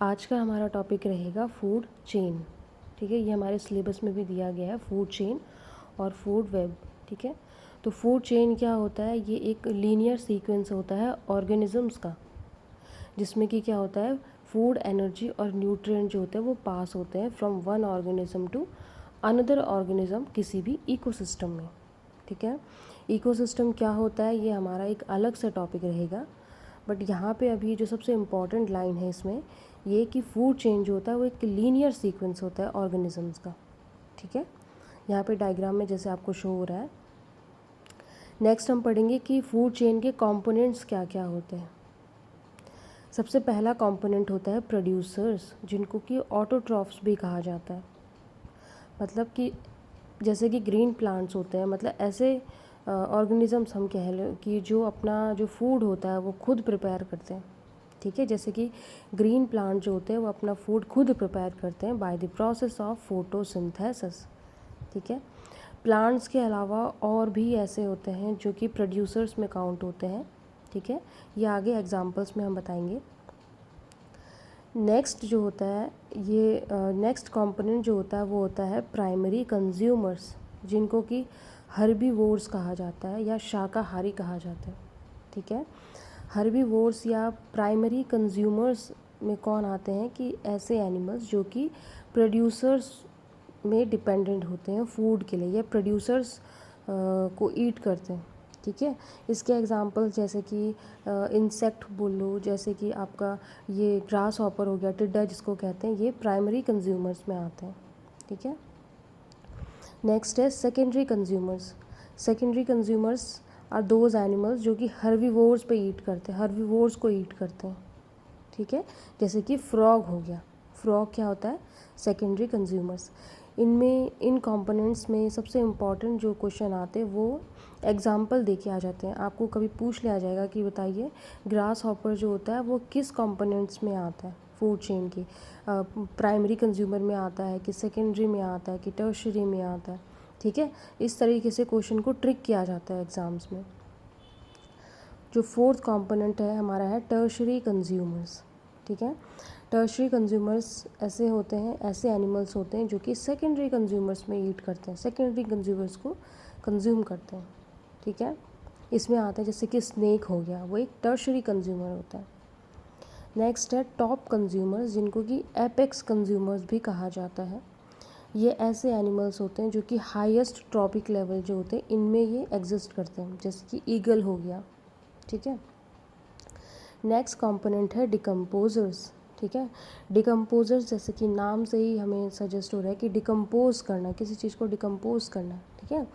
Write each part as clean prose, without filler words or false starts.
आज का हमारा टॉपिक रहेगा फूड चेन। ठीक है, ये हमारे सिलेबस में भी दिया गया है, फूड चेन और फूड वेब। ठीक है, तो फूड चेन क्या होता है? ये एक लीनियर सीक्वेंस होता है ऑर्गेनिजम्स का, जिसमें कि क्या होता है, फूड, एनर्जी और न्यूट्रिएंट जो होते हैं वो पास होते हैं from one organism to another organism किसी भी इकोसिस्टम में। ठीक है, इकोसिस्टम क्या होता है ये हमारा एक अलग से टॉपिक रहेगा, बट यहाँ पे अभी जो सबसे इम्पॉर्टेंट लाइन है इसमें ये कि फूड चेन जो होता है वो एक लीनियर सीक्वेंस होता है ऑर्गेनिजम्स का। ठीक है, यहाँ पे डायग्राम में जैसे आपको शो हो रहा है। नेक्स्ट हम पढ़ेंगे कि फूड चेन के कंपोनेंट्स क्या क्या होते हैं। सबसे पहला कंपोनेंट होता है प्रोड्यूसर्स, जिनको कि ऑटोट्रॉफ्स भी कहा जाता है। मतलब कि जैसे कि ग्रीन प्लांट्स होते हैं, मतलब ऐसे ऑर्गेनिजम्स हम कह लें कि जो अपना जो फूड होता है वो खुद प्रिपेयर करते हैं। ठीक है, जैसे कि ग्रीन प्लांट जो होते हैं वो अपना फूड खुद प्रिपेयर करते हैं by the process of photosynthesis. ठीक है, प्लांट्स के अलावा और भी ऐसे होते हैं जो कि प्रोड्यूसर्स में काउंट होते हैं। ठीक है, ये आगे एग्जांपल्स में हम बताएंगे। नेक्स्ट जो होता है ये नेक्स्ट कंपोनेंट जो होता है वो होता है प्राइमरी कंज्यूमर्स, जिनको कि हर्बीवोर्स कहा जाता है या शाकाहारी कहा जाता है। ठीक है, हर्बीवोर्स या प्राइमरी कंज्यूमर्स में कौन आते हैं कि ऐसे एनिमल्स जो कि प्रोड्यूसर्स में डिपेंडेंट होते हैं फूड के लिए, या प्रोड्यूसर्स को ईट करते हैं। ठीक है, इसके एग्जांपल्स जैसे कि इंसेक्ट बोल लो, जैसे कि आपका ये ग्रास हॉपर हो गया, टिड्डा जिसको कहते हैं, ये प्राइमरी कंज्यूमर्स में आते हैं। ठीक है, नेक्स्ट है secondary consumers. Secondary consumers are those animals जो कि हर्बीवोर्स पे ईट करते हैं, हर्बीवोर्स को ईट करते हैं। ठीक है, जैसे कि फ्रॉग हो गया। फ्रॉग क्या होता है? Secondary consumers. इनमें इन कंपोनेंट्स में सबसे इम्पॉर्टेंट जो क्वेश्चन आते हैं वो एग्जाम्पल दे के आ जाते हैं। आपको कभी पूछ लिया जाएगा कि बताइए ग्रास हॉपर जो होता है वो किस कंपोनेंट्स में आता है फूड चेन की, प्राइमरी कंज्यूमर में आता है कि सेकेंडरी में आता है कि टर्शरी में आता है। ठीक है, इस तरीके से क्वेश्चन को ट्रिक किया जाता है एग्ज़ाम्स में। जो फोर्थ कंपोनेंट है हमारा है टर्शरी कंज्यूमर्स। ठीक है, टर्शरी कंज्यूमर्स ऐसे होते हैं, ऐसे एनिमल्स होते हैं जो कि सेकेंडरी कंज्यूमर्स में ईट करते हैं, सेकेंडरी कंज्यूमर्स को कंज्यूम करते हैं। ठीक है, इसमें आता है जैसे कि स्नेक हो गया, वो एक टर्शरी कंज्यूमर होता है। नेक्स्ट है टॉप कंज्यूमर्स, जिनको कि एपेक्स कंज्यूमर्स भी कहा जाता है। ये ऐसे एनिमल्स होते हैं जो कि हाईएस्ट ट्रॉपिक लेवल जो होते हैं इनमें ये एग्जिस्ट करते हैं, जैसे कि ईगल हो गया। ठीक है, नेक्स्ट कंपोनेंट है डिकम्पोजर्स। ठीक है, डिकम्पोजर्स जैसे कि नाम से ही हमें सजेस्ट हो रहा है कि डिकम्पोज करना, किसी चीज़ को डिकम्पोज करना। ठीक है,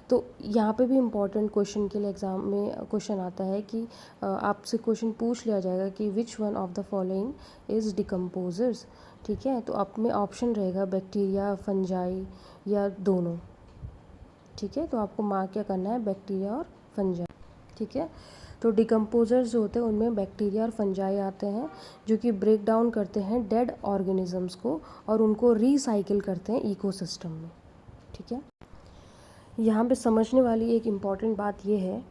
तो यहाँ पे भी इम्पॉर्टेंट क्वेश्चन के लिए एग्ज़ाम में क्वेश्चन आता है कि आपसे क्वेश्चन पूछ लिया जाएगा कि which one of the following is decomposers. ठीक है, तो आप में ऑप्शन रहेगा बैक्टीरिया, फंजाई या दोनों। ठीक है, तो आपको मार्क क्या करना है, बैक्टीरिया और फंजाई। ठीक है, तो डिकम्पोजर्स जो होते हैं उनमें बैक्टीरिया और फंजाई आते हैं जो कि ब्रेक डाउन करते हैं डेड ऑर्गेनिजम्स को और उनको रीसाइकिल करते हैं इकोसिस्टम में। ठीक है, यहाँ पे समझने वाली एक इम्पॉर्टेंट बात ये है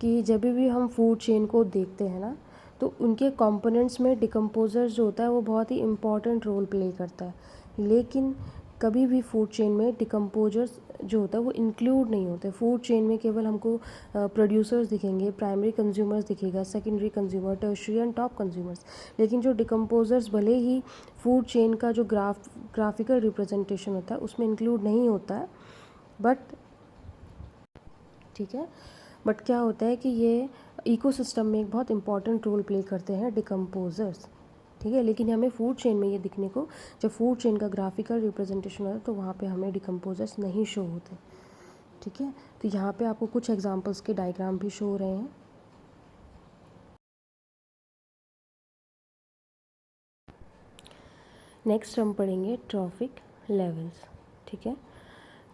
कि जब भी हम फूड चेन को देखते हैं ना, तो उनके कंपोनेंट्स में डिकम्पोजर्स जो होता है वो बहुत ही इम्पॉर्टेंट रोल प्ले करता है, लेकिन कभी भी फूड चेन में डिकम्पोजर्स जो होता है वो इंक्लूड नहीं होते। फूड चेन में केवल हमको प्रोड्यूसर्स दिखेंगे, प्राइमरी कंज्यूमर्स दिखेगा, secondary consumer, tertiary and top consumers, लेकिन जो डिकम्पोजर्स भले ही फूड चेन का जो ग्राफिकल रिप्रेजेंटेशन होता है उसमें इंक्लूड नहीं होता है, बट ठीक है, बट क्या होता है कि ये इकोसिस्टम में एक बहुत इंपॉर्टेंट रोल प्ले करते हैं डिकम्पोजर्स। ठीक है, लेकिन हमें फूड चेन में ये दिखने को, जब फूड चेन का ग्राफिकल रिप्रेजेंटेशन होता है तो वहाँ पे हमें डिकम्पोजर्स नहीं शो होते। ठीक है, तो यहाँ पे आपको कुछ एग्जांपल्स के डायग्राम भी शो हो रहे हैं। नेक्स्ट हम पढ़ेंगे ट्रॉफिक लेवल्स। ठीक है,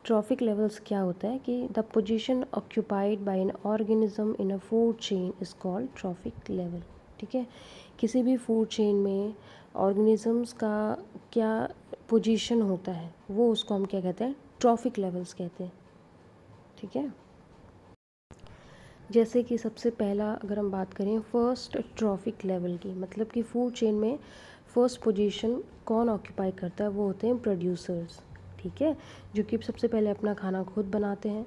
ट्रॉफिक लेवल्स क्या होता है कि the position occupied by an organism in a food chain is called traffic level. ठीक है, किसी भी फूड चेन में ऑर्गेनिजम्स का क्या पोजीशन होता है वो उसको हम क्या कहते हैं, ट्रॉफिक लेवल्स कहते हैं। ठीक है, जैसे कि सबसे पहला अगर हम बात करें फर्स्ट ट्रॉफिक लेवल की, मतलब कि फूड चेन में फर्स्ट पोजीशन कौन ऑक्यूपाई करता है, वो होते हैं प्रोड्यूसर्स, ठीक है, जो कि सबसे पहले अपना खाना खुद बनाते हैं।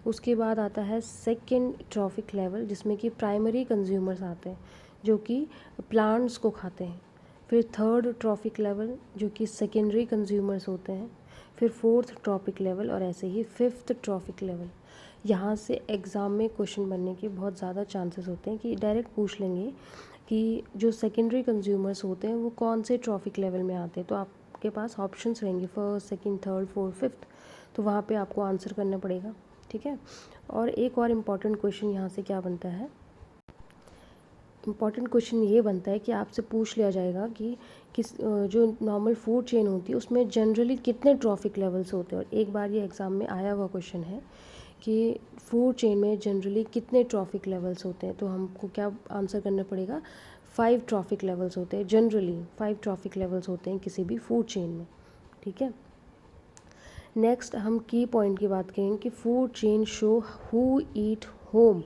उसके बाद आता है सेकंड ट्रॉफिक लेवल, जिसमें कि प्राइमरी कंज्यूमर्स आते हैं जो कि प्लांट्स को खाते हैं। फिर थर्ड ट्रॉफिक लेवल जो कि सेकेंडरी कंज्यूमर्स होते हैं। फिर फोर्थ ट्रॉफिक लेवल और ऐसे ही फिफ्थ ट्रॉफिक लेवल। यहाँ से एग्ज़ाम में क्वेश्चन बनने के बहुत ज़्यादा चांसेस होते हैं कि डायरेक्ट पूछ लेंगे कि जो सेकेंडरी कंज्यूमर्स होते हैं वो कौन से ट्रॉफिक लेवल में आते हैं। तो आपके पास ऑप्शंस रहेंगे first, second, third, fourth, fifth, तो वहाँ पे आपको आंसर करना पड़ेगा, ठीक है। और एक और इम्पॉर्टेंट क्वेश्चन यहाँ से क्या बनता है, इम्पॉर्टेंट क्वेश्चन ये बनता है कि आपसे पूछ लिया जाएगा कि जो नॉर्मल फूड चेन होती है उसमें जनरली कितने ट्रॉफिक लेवल्स होते हैं। और एक बार ये एग्ज़ाम में आया हुआ क्वेश्चन है कि फूड चेन में जनरली कितने ट्रॉफिक लेवल्स होते हैं, तो हमको क्या आंसर करना पड़ेगा, 5 ट्रॉफिक लेवल्स होते हैं। जनरली 5 ट्रॉफिक लेवल्स होते हैं किसी भी फूड चेन में, ठीक है। नेक्स्ट हम की पॉइंट की बात करेंगे कि food chain show who eat home,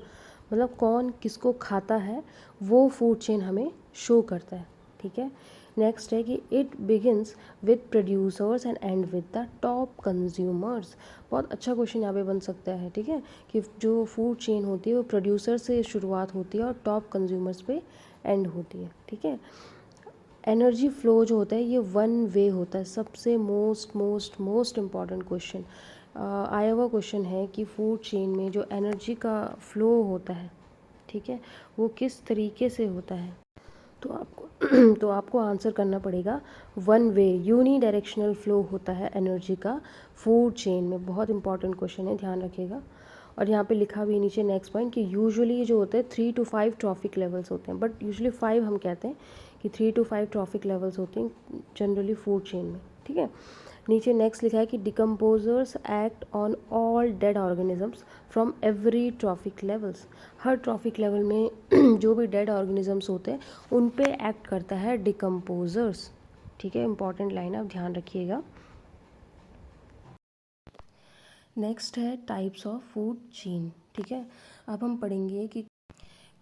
मतलब कौन किसको खाता है वो फूड चेन हमें शो करता है, ठीक है। नेक्स्ट है कि it begins with producers and and with the top consumers. बहुत अच्छा क्वेश्चन यहाँ पे बन सकता है, ठीक है, कि जो फूड चेन होती है वो प्रोड्यूसर से शुरुआत होती है और टॉप कंज्यूमर्स पे एंड होती है, ठीक है। एनर्जी फ्लो जो होता है ये वन वे होता है। सबसे मोस्ट इम्पॉर्टेंट क्वेश्चन आया हुआ क्वेश्चन है कि फूड चेन में जो एनर्जी का फ्लो होता है, ठीक है, वो किस तरीके से होता है। तो आपको तो आपको आंसर करना पड़ेगा one way, unidirectional flow होता है एनर्जी का फूड चेन में। बहुत इंपॉर्टेंट क्वेश्चन है, ध्यान रखिएगा। और यहाँ पे लिखा भी नीचे नेक्स्ट पॉइंट कि यूजुअली जो होते हैं 3 to 5 ट्रॉफिक लेवल्स होते हैं, बट यूजुअली 5 हम कहते हैं कि 3 to 5 ट्रॉफिक लेवल्स होते हैं जनरली फूड चेन में, ठीक है। नीचे नेक्स्ट लिखा है कि decomposers act on all dead organisms from every trophic levels. Her trophic level में जो भी डेड ऑर्गेनिजम्स होते हैं उन पे एक्ट करता है डिकम्पोजर्स, ठीक है। इंपॉर्टेंट लाइन आप ध्यान रखिएगा। नेक्स्ट है टाइप्स ऑफ फूड चेन, ठीक है। अब हम पढ़ेंगे कि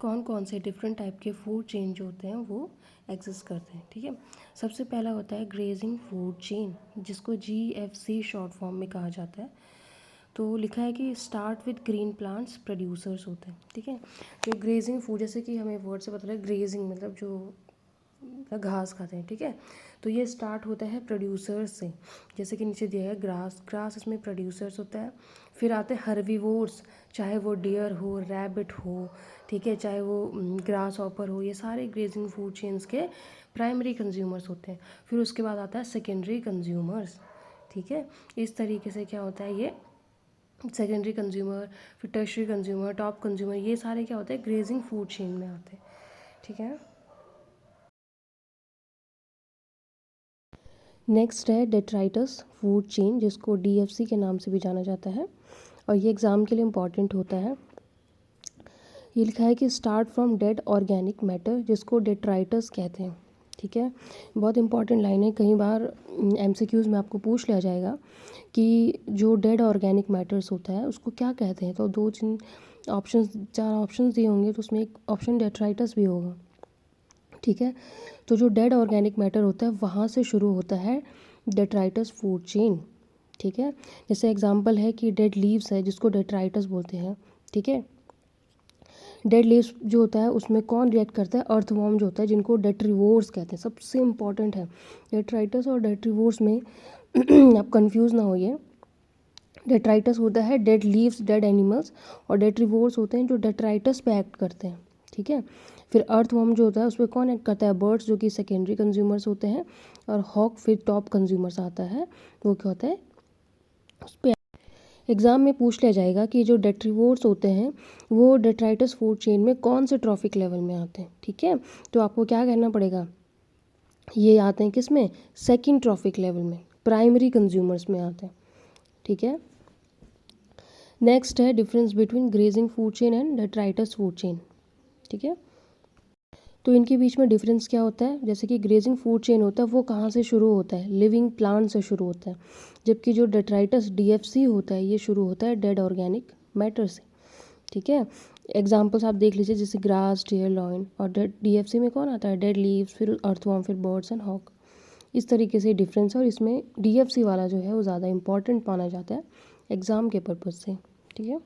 कौन कौन से डिफरेंट टाइप के फूड चेन जो होते हैं वो एग्जिस्ट करते हैं, ठीक है। सबसे पहला होता है ग्रेजिंग फूड चेन, जिसको GFC शॉर्ट फॉर्म में कहा जाता है। तो लिखा है कि start with green plants producers होते हैं, ठीक है। जो ग्रेजिंग फूड, जैसे कि हमें वर्ड से पता चला ग्रेजिंग मतलब जो घास खाते हैं, ठीक है। तो ये स्टार्ट होता है प्रोड्यूसर्स से, जैसे कि नीचे दिया है ग्रास, ग्रास इसमें प्रोड्यूसर्स होता है। फिर आते हैं हर्बीवोर्स, चाहे वो डियर हो, रैबिट हो, ठीक है, चाहे वो ग्रास हॉपर हो, ये सारे ग्रेजिंग फूड चेन्स के प्राइमरी कंज्यूमर्स होते हैं। फिर उसके बाद आता है सेकेंडरी कंज्यूमर्स, ठीक है। इस तरीके से क्या होता है, ये सेकेंडरी कंज्यूमर, फिर टर्शरी कंज्यूमर, टॉप कंज्यूमर, ये सारे क्या होते हैं ग्रेजिंग फूड चेन में आते हैं, ठीक है। नेक्स्ट है डेट्राइटस फूड चेन, जिसको DFC के नाम से भी जाना जाता है, और ये एग्ज़ाम के लिए इम्पॉर्टेंट होता है। ये लिखा है कि start from dead organic matter, जिसको डेट्राइटस कहते हैं, ठीक है। बहुत इंपॉर्टेंट लाइन है, कई बार MCQs में आपको पूछ लिया जाएगा कि जो डेड ऑर्गेनिक मैटर्स होता है उसको क्या कहते हैं। तो 4 ऑप्शंस दिए होंगे, तो उसमें एक ऑप्शन डेट्राइटस भी होगा, ठीक है। तो जो डेड ऑर्गेनिक मैटर होता है वहाँ से शुरू होता है डेट्राइटस फूड चेन, ठीक है। जैसे एग्जांपल है कि डेड लीव्स है जिसको डेट्राइटस बोलते हैं, ठीक है। डेड लीव्स जो होता है उसमें कौन रिएक्ट करता है, अर्थवॉर्म जो होता है, जिनको डेट्रीवोर्स कहते हैं। सबसे इंपॉर्टेंट है डेट्राइटस और डेट्रीवोर्स में आप कंफ्यूज ना होइए। डेट्राइटस होता है डेड लीव्स, डेड एनिमल्स, और डेट्रीवोर्स होते हैं जो डेट्राइटस पे एक्ट करते हैं, ठीक है। फिर अर्थवॉर्म जो होता है उस पर कौन एक्ट करता है, बर्ड्स, जो कि सेकेंडरी कंज्यूमर्स होते हैं, और हॉक फिर टॉप कंज्यूमर्स आता है, वो क्या होता है उस पर। एग्ज़ाम में पूछ लिया जाएगा कि जो डेट्रीवोर्स होते हैं वो डेट्राइटस फूड चेन में कौन से ट्रॉफिक लेवल में आते हैं, ठीक है। तो आपको क्या कहना पड़ेगा, ये आते हैं किस में, सेकंड ट्रॉफिक लेवल में, प्राइमरी कंज्यूमर्स में आते हैं, ठीक है। नेक्स्ट है difference between grazing food chain and detritus food chain, ठीक है। तो इनके बीच में डिफरेंस क्या होता है, जैसे कि ग्रेजिंग फूड चेन होता है वो कहाँ से शुरू होता है, लिविंग प्लांट से शुरू होता है, जबकि जो डेट्राइटस DFC होता है ये शुरू होता है डेड ऑर्गेनिक मैटर से, ठीक है। एग्जाम्पल्स आप देख लीजिए, जैसे ग्रास, डियर, लॉइन, और DFC में कौन आता है, डेड लीव्स, फिर अर्थवॉर्म, फिर बर्ड्स एंड हॉक। इस तरीके से डिफरेंस है, और इसमें DFC वाला जो है वो ज़्यादा इंपॉर्टेंट माना जाता है एग्ज़ाम के पर्पज़ से। ठीक है,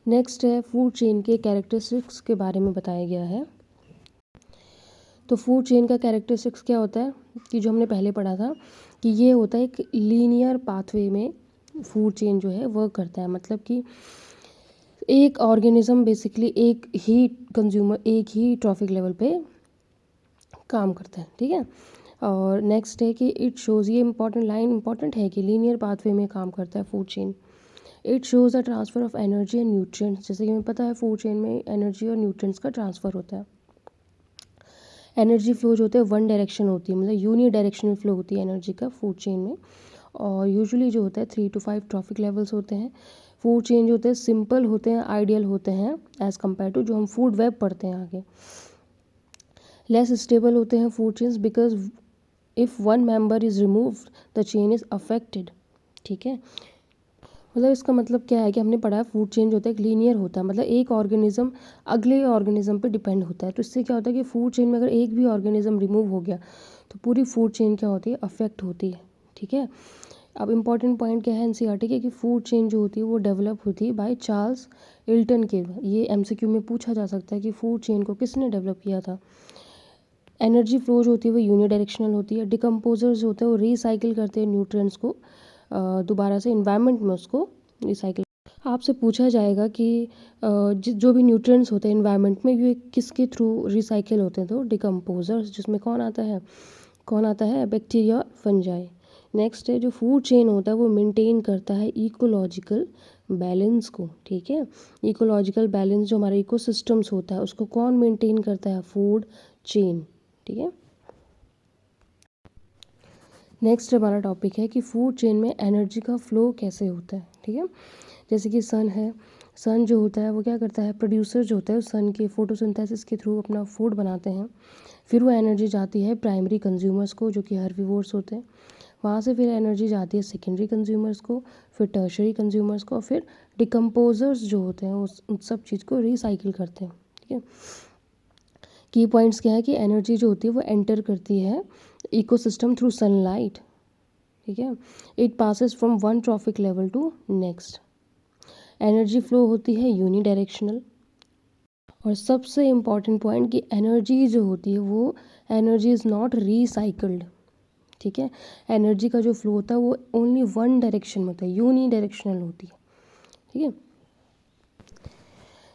नेक्स्ट है फूड चेन के कैरेक्टरिस्टिक्स के बारे में बताया गया है। तो फूड चेन का कैरेक्टरिस्टिक्स क्या होता है कि जो हमने पहले पढ़ा था कि ये होता है एक लीनियर पाथवे में फूड चेन जो है वर्क करता है। मतलब कि एक ऑर्गेनिज्म बेसिकली एक ही कंज्यूमर, एक ही ट्रॉफिक लेवल पे काम करता है। ठीक है, और नेक्स्ट है कि इट शोज़, ये इंपॉर्टेंट लाइन इंपॉर्टेंट है कि लीनियर पाथवे में काम करता है food chain. It shows the transfer of energy and nutrients, जैसे कि हमें पता है फूड चेन में एनर्जी और न्यूट्रिएंट्स का ट्रांसफ़र होता है। एनर्जी फ्लो जो होता है वन डायरेक्शन होती है, मतलब यूनी डायरेक्शनल फ्लो होती है एनर्जी का फूड चेन में। और यूजुअली जो होता है 3 to 5 ट्रॉफिक लेवल्स होते हैं। फूड चेन जो होते हैं सिंपल होते हैं, आइडियल होते हैं एज़ कम्पेयर टू जो हम फूड वेब पढ़ते हैं आगे। लेस स्टेबल होते हैं food chains because if one member is removed the chain is affected. ठीक है, मतलब इसका मतलब क्या है कि हमने पढ़ा है फूड चेन जो होता है एक लीनियर होता है, मतलब एक ऑर्गेनिज्म अगले ऑर्गेनिज्म पे डिपेंड होता है। तो इससे क्या होता है कि फूड चेन में अगर एक भी ऑर्गेनिज्म रिमूव हो गया तो पूरी फूड चेन क्या होती है, अफेक्ट होती है। ठीक है, अब इम्पॉर्टेंट पॉइंट क्या है एनसीईआरटी के कि फूड चेन जो होती है वो डेवलप होती है बाय चार्ल्स इल्टन के। ये एमसीक्यू में पूछा जा सकता है कि फूड चेन को किसने डेवलप किया था। एनर्जी फ्लो जो होती है वो यूनिडायरेक्शनल होती है। डिकम्पोजर्स जो होते हैं वो रिसाइकिल करते हैं न्यूट्रिएंट्स को, दोबारा से इन्वायरमेंट में उसको रिसाइकिल। आपसे पूछा जाएगा कि जो भी न्यूट्रिएंट्स होते हैं इन्वायरमेंट में ये किसके थ्रू रिसाइकिल होते हैं, तो डिकम्पोजर्स, जिसमें कौन आता है बैक्टीरिया, फंजाई। नेक्स्ट है जो फूड चेन होता है वो मेंटेन करता है इकोलॉजिकल बैलेंस को। ठीक है, इकोलॉजिकल बैलेंस जो हमारा इकोसिस्टम्स होता है उसको कौन मेंटेन करता है, फूड चेन। ठीक है, नेक्स्ट हमारा टॉपिक है कि फूड चेन में एनर्जी का फ्लो कैसे होता है। ठीक है, जैसे कि सन है, सन जो होता है वो क्या करता है, प्रोड्यूसर जो होता है सन के फोटोसिंथेसिस के थ्रू अपना फूड बनाते हैं। फिर वो एनर्जी जाती है प्राइमरी कंज्यूमर्स को जो कि हर्बीवोर्स होते हैं। वहाँ से फिर एनर्जी जाती है सेकेंडरी कंज्यूमर्स को, फिर टर्शरी कंज्यूमर्स को, और फिर डिकम्पोजर्स जो होते हैं उन सब चीज़ को रिसाइकिल करते हैं। ठीक है, की पॉइंट्स क्या है कि एनर्जी जो होती है वो एंटर करती है इकोसिस्टम थ्रू सनलाइट। ठीक है, it passes from one trophic level to next. Energy flow होती है यूनी डायरेक्शनल। और सबसे इम्पॉर्टेंट पॉइंट कि एनर्जी जो होती है वो एनर्जी इज़ नॉट रिसाइकल्ड। ठीक है, एनर्जी का जो फ्लो होता है वो ओनली वन डायरेक्शन में होता है, यूनी डायरेक्शनल होती है। ठीक है,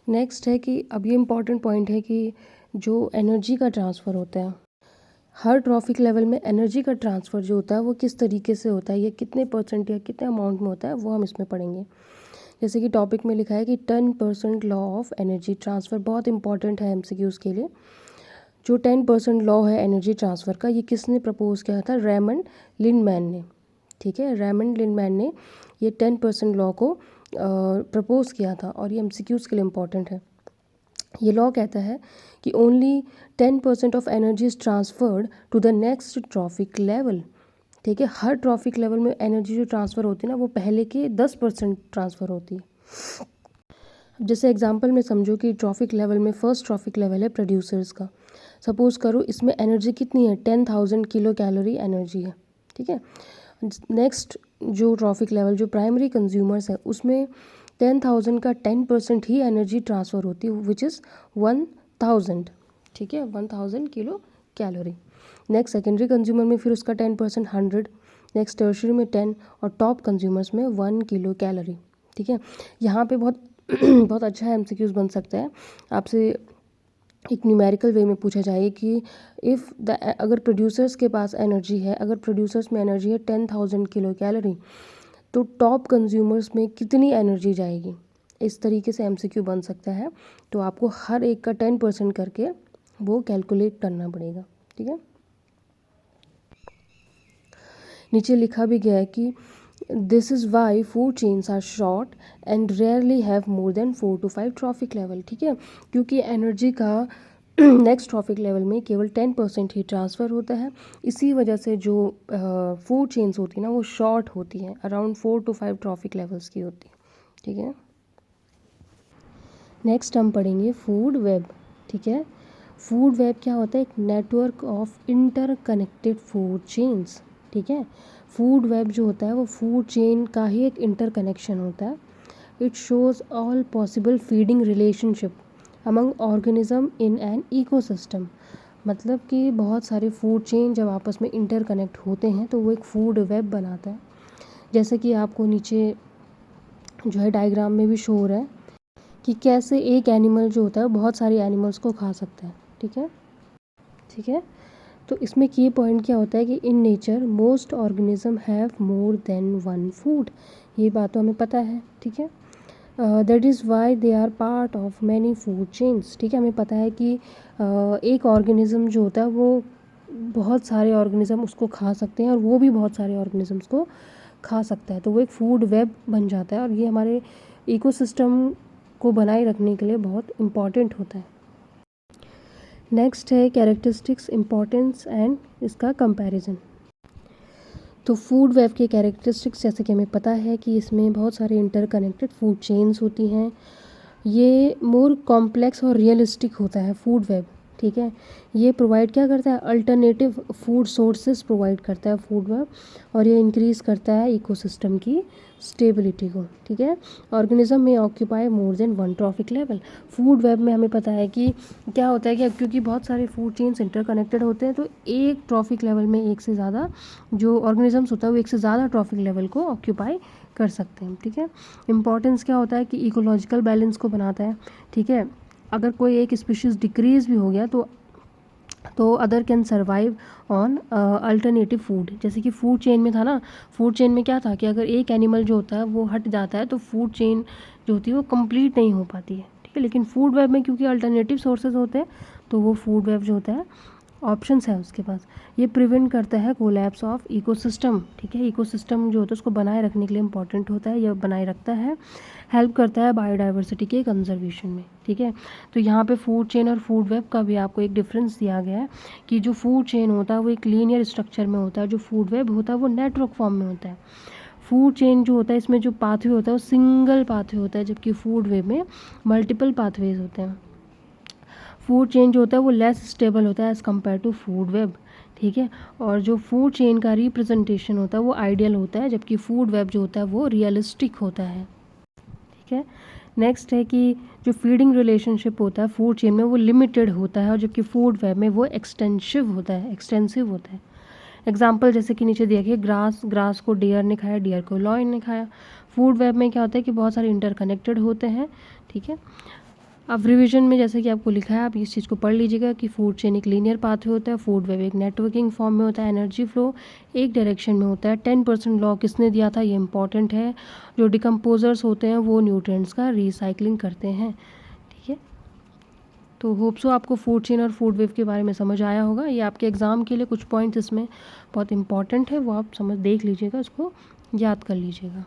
नेक्स्ट है कि अब ये इम्पॉर्टेंट पॉइंट है कि जो एनर्जी का ट्रांसफ़र होता है हर ट्रॉफिक लेवल में, एनर्जी का ट्रांसफ़र जो होता है वो किस तरीके से होता है, ये कितने परसेंट या कितने अमाउंट में होता है वो हम इसमें पढ़ेंगे। जैसे कि टॉपिक में लिखा है कि 10% लॉ ऑफ एनर्जी ट्रांसफ़र, बहुत इंपॉर्टेंट है एमसीक्यूज़ के लिए। जो 10% लॉ है एनर्जी ट्रांसफ़र का, ये किसने प्रपोज किया था, रेमंड लिंडमैन ने। ठीक है, रेमंड लिंडमैन ने ये 10% लॉ को प्रपोज किया था, और ये एमसीक्यूज़ के लिए इम्पॉर्टेंट है। ये लॉ कहता है कि only 10% of energy is transferred to the next trophic level. ठीक है, हर ट्रॉफिक लेवल में एनर्जी जो ट्रांसफ़र होती है ना वो पहले के 10% ट्रांसफ़र होती है। अब जैसे एग्जांपल में समझो कि ट्रॉफिक लेवल में फर्स्ट ट्रॉफिक लेवल है प्रोड्यूसर्स का। सपोज़ करो इसमें एनर्जी कितनी है, 10,000 किलो कैलोरी एनर्जी है। ठीक है, नेक्स्ट जो ट्रॉफिक लेवल जो प्राइमरी कंज्यूमर्स है उसमें 10,000 का 10% ही एनर्जी ट्रांसफ़र होती है विच इज़ 1,000। ठीक है, 1,000 kilo calorie. Next secondary consumer में फिर उसका 10% 100, नेक्स्ट टर्शरी में 10, और टॉप कंज्यूमर्स में 1 किलो कैलोरी। ठीक है, यहाँ पे बहुत बहुत अच्छा एमसीक्यूज़ बन सकता है आपसे, एक न्यूमेरिकल वे में पूछा जाए कि इफ़ द अगर प्रोड्यूसर्स के पास एनर्जी है, अगर प्रोड्यूसर्स में एनर्जी है 10,000 किलो कैलोरी, तो टॉप कंज्यूमर्स में कितनी एनर्जी जाएगी। इस तरीके से एमसीक्यू बन सकता है। तो आपको हर एक का 10% करके वो कैलकुलेट करना पड़ेगा। ठीक है, नीचे लिखा भी गया है कि this is why food chains are short and rarely have more than 4 to 5 trophic level. ठीक है, क्योंकि एनर्जी का नेक्स्ट ट्रॉफिक लेवल में केवल 10% ही ट्रांसफ़र होता है। इसी वजह से जो फूड चेन्स होती है ना वो शॉर्ट होती हैं, अराउंड 4 to 5 ट्रॉफिक लेवल्स की होती है। ठीक है, नेक्स्ट हम पढ़ेंगे फूड वेब। ठीक है, फूड वेब क्या होता है? एक network of interconnected food chains. ठीक है, फूड वेब जो होता है वो फूड चेन का ही एक इंटरकनेक्शन होता है। It shows all possible feeding relationship among organism in an ecosystem. मतलब कि बहुत सारे फूड चेन जब आपस में इंटरकनेक्ट होते हैं तो वो एक फूड वेब बनाता है। जैसे कि आपको नीचे जो है डायग्राम में भी शो हो रहा है कि कैसे एक एनिमल जो होता है बहुत सारे एनिमल्स को खा सकता है। ठीक है, ठीक है, तो इसमें की पॉइंट क्या होता है कि in nature most organism have more than one food. ये बात तो हमें पता है। ठीक है, that is why they are part of many food chains. ठीक है, हमें पता है कि एक ऑर्गेनिज्म जो होता है वो बहुत सारे ऑर्गेनिज्म उसको खा सकते हैं और वो भी बहुत सारे ऑर्गेनिजम्स को खा सकता है, तो वो एक फूड वेब बन जाता है और ये हमारे इकोसिस्टम को बनाए रखने के लिए बहुत इम्पॉर्टेंट होता है। नेक्स्ट है कैरेक्टरिस्टिक्स, इम्पॉर्टेंस एंड इसका कंपैरिजन। तो फूड वेब के कैरेक्टरिस्टिक्स जैसे कि हमें पता है कि इसमें बहुत सारे इंटरकनेक्टेड फूड चेन्स होती हैं। ये मोर कॉम्प्लेक्स और रियलिस्टिक होता है फूड वेब। ठीक है, ये प्रोवाइड क्या करता है? अल्टरनेटिव फूड सोर्सेज प्रोवाइड करता है फूड वेब, और ये इंक्रीज़ करता है इकोसिस्टम की स्टेबिलिटी को। ठीक है, ऑर्गेनिज्म में ऑक्यूपाई मोर than one trophic level. Food web में हमें पता है कि क्या होता है कि क्योंकि बहुत सारे फूड चेन्स इंटरकनेक्टेड होते हैं तो एक ट्रॉफिक लेवल में एक से ज़्यादा जो ऑर्गेनिजम्स होता है वो एक से ज़्यादा ट्रॉफिक लेवल को ऑक्यूपाई कर सकते हैं। ठीक है, इम्पॉर्टेंस क्या होता है कि इकोलॉजिकल बैलेंस को बनाता है। ठीक है, अगर कोई एक स्पीशीज़ डिक्रीज़ भी हो गया तो other can survive on alternative food. जैसे कि फूड चेन में था ना, फूड चेन में क्या था कि अगर एक एनिमल जो होता है वो हट जाता है तो फूड चेन जो होती है वो कंप्लीट नहीं हो पाती है। ठीक है, लेकिन फूड वेब में क्योंकि अल्टरनेटिव सोर्सेज होते हैं तो वो फूड वेब जो होता है ऑप्शंस है उसके पास। ये प्रिवेंट करता है कोलैप्स ऑफ इकोसिस्टम। ठीक है, इकोसिस्टम जो होता है उसको बनाए रखने के लिए इंपॉर्टेंट होता है, यह बनाए रखता है, हेल्प करता है बायोडाइवर्सिटी के कंजर्वेशन में। ठीक है, तो यहाँ पे फूड चेन और फूड वेब का भी आपको एक डिफरेंस दिया गया है कि जो फूड चेन होता है वो एक लीनियर स्ट्रक्चर में होता है, जो फूड वेब होता है वो नेटवर्क फॉर्म में होता है। फूड चेन जो होता है इसमें जो पाथवे होता है वो सिंगल पाथवे होता है, जबकि फूड वेब में मल्टीपल पाथवेज होते हैं। फूड चेन जो होता है वो लेस स्टेबल होता है as compare to food web. ठीक है, और जो फूड चेन का रिप्रेजेंटेशन होता है वो आइडियल होता है, जबकि फूड वेब जो होता है वो रियलिस्टिक होता है। ठीक है, नेक्स्ट है कि जो फीडिंग रिलेशनशिप होता है फूड चेन में वो लिमिटेड होता है और जबकि फूड वेब में वो एक्सटेंसिव होता है। एग्जाम्पल जैसे कि नीचे दिया गया, ग्रास को डियर ने खाया, डियर को लॉयन ने खाया। फूड वेब में क्या होता है कि बहुत सारे इंटरकनेक्टेड होते हैं। ठीक है, अब रिवीजन में जैसे कि आपको लिखा है आप इस चीज़ को पढ़ लीजिएगा कि फूड चेन एक लीनियर पाथवे होता है, फूड वेब एक नेटवर्किंग फॉर्म में होता है, एनर्जी फ्लो एक डायरेक्शन में होता है। 10% लॉ किसने दिया था, ये इंपॉर्टेंट है। जो डिकम्पोजर्स होते हैं वो न्यूट्रिएंट्स का रिसाइकलिंग करते हैं। ठीक है, तो होप सो आपको फूड चेन और फूड वेब के बारे में समझ आया होगा। ये आपके एग्ज़ाम के लिए कुछ पॉइंट्स इसमें बहुत इंपॉर्टेंट है, वो आप देख लीजिएगा, उसको याद कर लीजिएगा।